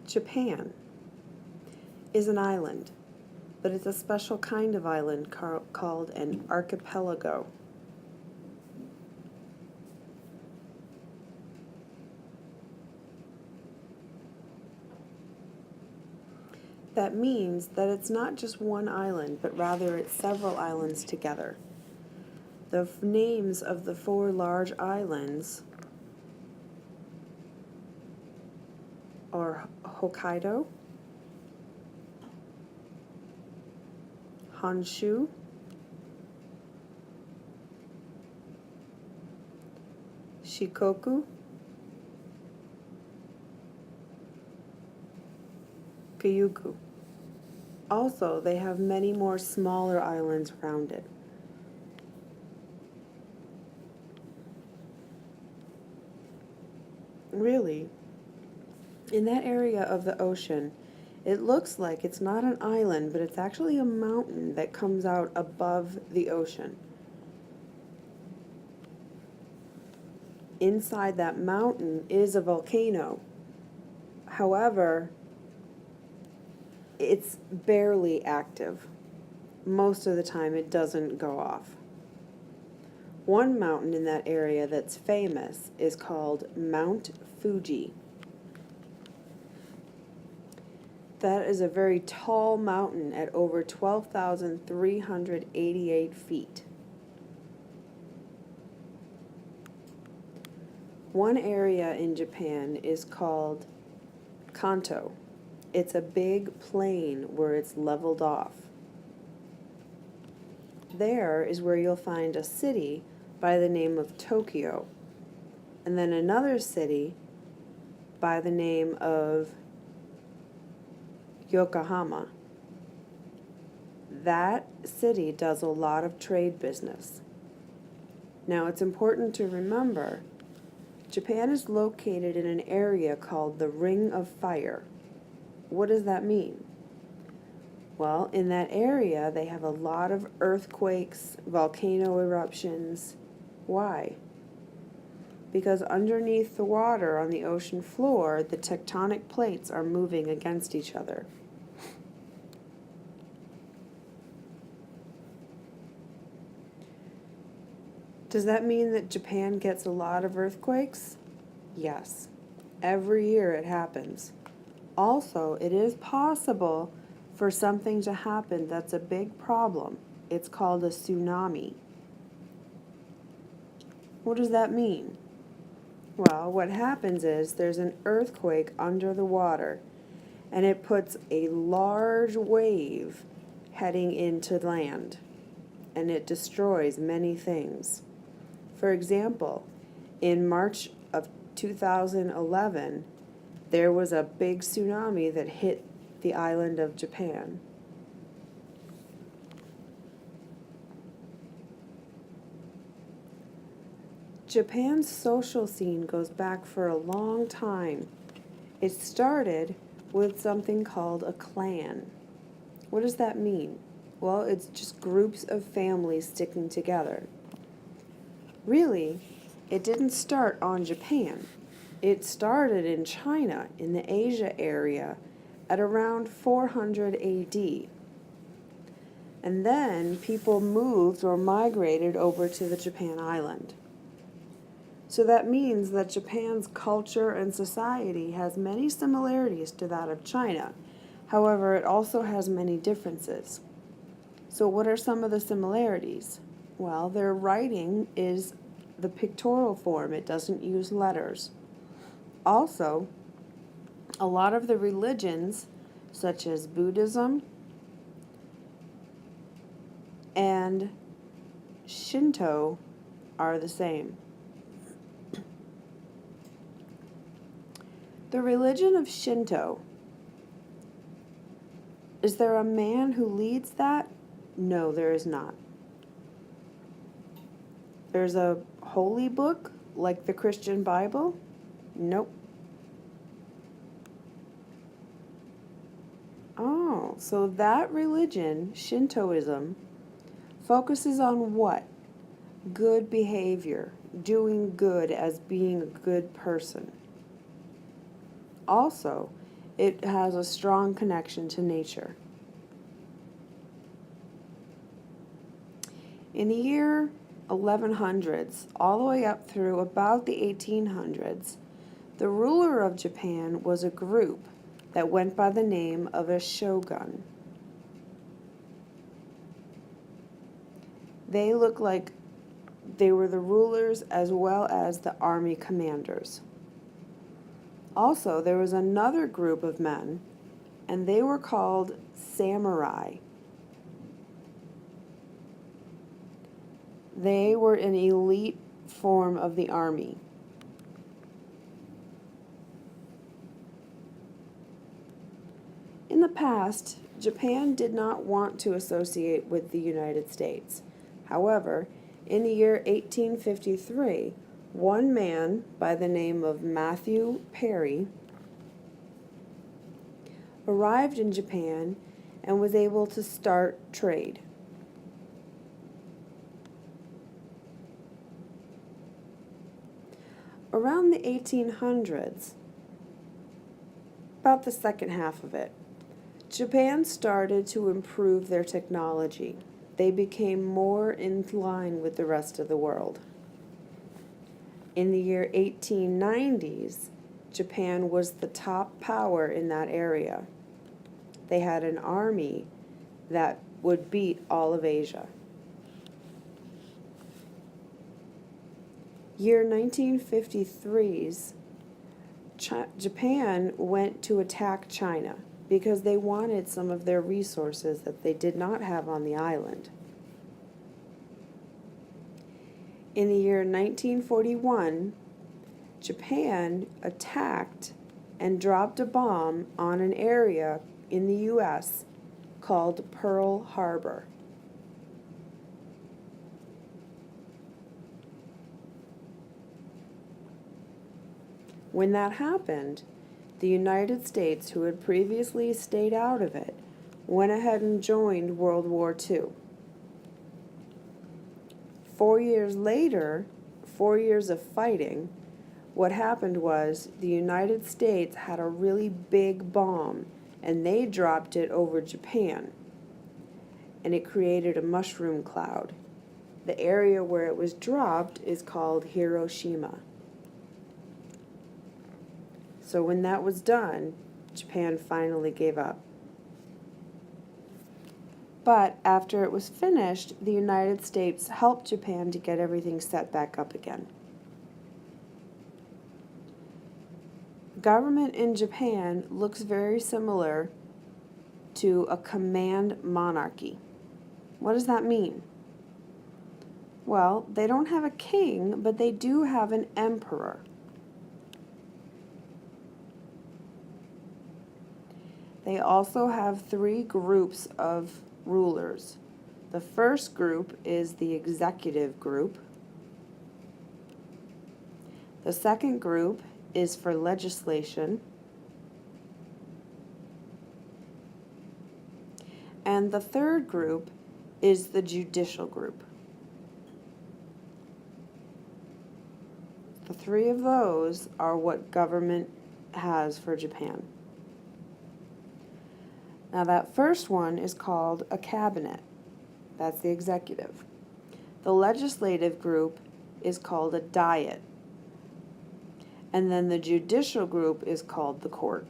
Japan is an island, but it's a special kind of island called an archipelago. That means that it's not just one island, but rather it's several islands together. The names of the 4 large islands are Hokkaido, Honshu, Shikoku, Kyushu. Also, they have many more smaller islands around it. Really, in that area of the ocean, it looks like it's not an island, but it's actually a mountain that comes out above the ocean. Inside that mountain is a volcano. However, it's barely active. Most of the time it doesn't go off. One mountain in that area that's famous is called Mount Fuji. That is a very tall mountain at over 12,388 feet. One area in Japan is called Kanto. It's a big plain where it's leveled off. There is where you'll find a city by the name of Tokyo, and then another city by the name of Yokohama. That city does a lot of trade business. Now, it's important to remember, Japan is located in an area called the Ring of Fire. What does that mean? Well, in that area, they have a lot of earthquakes, volcano eruptions. Why? Because underneath the water on the ocean floor, the tectonic plates are moving against each other. Does that mean that Japan gets a lot of earthquakes? Yes. Every year it happens. Also, it is possible for something to happen that's a big problem. It's called a tsunami. What does that mean? Well, what happens is there's an earthquake under the water, and it puts a large wave heading into land, and it destroys many things. For example, in March of 2011, there was a big tsunami that hit the island of Japan. Japan's social scene goes back for a long time. It started with something called a clan. What does that mean? Well, it's just groups of families sticking together. Really, it didn't start on Japan. It started in China, in the Asia area, at around 400 AD. And then people moved or migrated over to the Japan island. So that means that Japan's culture and society has many similarities to that of China. However, it also has many differences. So what are some of the similarities? Well, their writing is the pictorial form. It doesn't use letters. Also, a lot of the religions, such as Buddhism and Shinto, are the same. The religion of Shinto, is there a man who leads that? No, there is not. There's a holy book like the Christian Bible? Nope. Oh, so that religion, Shintoism, focuses on what? Good behavior, doing good as being a good person. Also, It has a strong connection to nature. In the year 1100s, all the way up through about the 1800s, the ruler of Japan was a group that went by the name of a shogun. They looked like they were the rulers as well as the army commanders. Also, there was another group of men, and they were called samurai. They were an elite form of the army. In the past, Japan did not want to associate with the United States. However, in the year 1853, one man by the name of Matthew Perry arrived in Japan and was able to start trade. Around the 1800s, about the second half of it, Japan started to improve their technology. They became more in line with the rest of the world. In the year 1890s, Japan was the top power in that area. They had an army that would beat all of Asia. Year 1953's Japan went to attack China because they wanted some of their resources that they did not have on the island. In the year 1941, Japan attacked and dropped a bomb on an area in the U.S. called Pearl Harbor. When that happened, the United States, who had previously stayed out of it, went ahead and joined World War II. 4 years later, 4 years of fighting, what happened was the United States had a really big bomb, and they dropped it over Japan, and it created a mushroom cloud. The area where it was dropped is called Hiroshima. So when that was done, Japan finally gave up. But after it was finished, the United States helped Japan to get everything set back up again. Government in Japan looks very similar to a command monarchy. What does that mean? Well, they don't have a king, but they do have an emperor. They also have 3 groups of rulers. The first group is the executive group. The second group is for legislation. And the third group is the judicial group. The 3 of those are what government has for Japan. Now that first one is called a cabinet. That's the executive. The legislative group is called a diet. And then the judicial group is called the court.